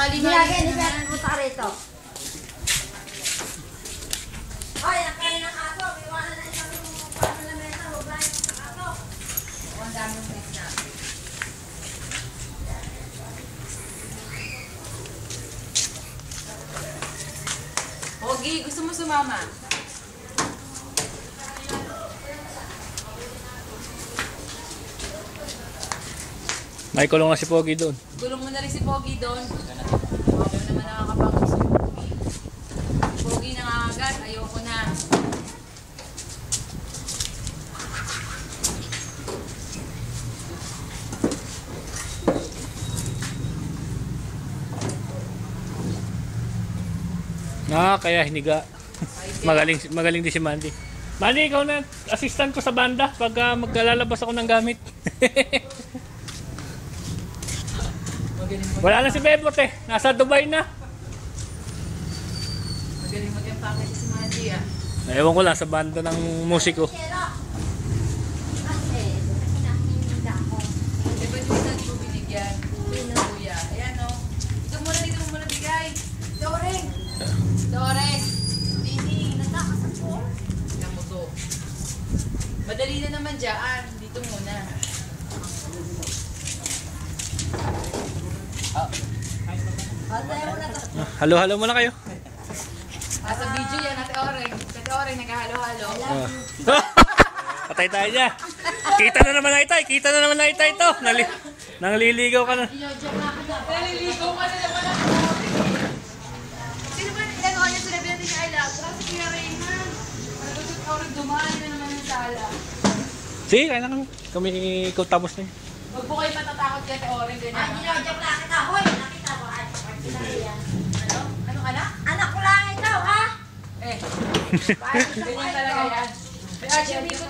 Nilagay ni Beth mo sa rito. Hoy, nakain ng aso. Iwanan na isang paano na mesa. Huwag lang yung aso. Ang daming mess na. Pogi, gusto mo sumama? May kulong na si Pogi doon. Gulong mo na rin si Pogi doon. Ayaw naman nakakapangot si Pogi. Si Pogi nangangagat, ayoko na. Kaya hiniga. Magaling din si Mandy. Mandy, ikaw na assistant ko sa banda pagka maglalabas ako ng gamit. Wala na si Bebot eh. Nasa Dubai na. Magaling mag-empake si Mandy ah. Ewan ko lang sa banda ng musiko. Eh, ba't yung isa di ko binigyan? Kuya. Ayan o. Dito mo muna bigay. Doreng. Doreng. Dini, nagkakasapor. Tingnan mo to. Madali na naman dyan. Dito muna. Halo-halo muna kayo. Sa video yan, Ate Oreng. Ate Oreng, naghahalo-halo. Patay tayo niya. Kita na naman na itay. Kita na naman na itay ito. Nangliligaw ka na. Naliligaw ka na naman ako. Sino ba nilagawa niya sinabi natin niya ay love? Kasi Kuya Raymond. Malagot Oreng, dumaan na naman yung sala. Sige, kaya na kami. Kami ikaw tapos na yun. Huwag po kayo matatakot kay Ate Oreng. Ay, ginodyak na kita. Hoy, nakita ko. Ay, Ano? Anong anak? anak ko lang ito, ha? Ganyan talaga yan. May Archie,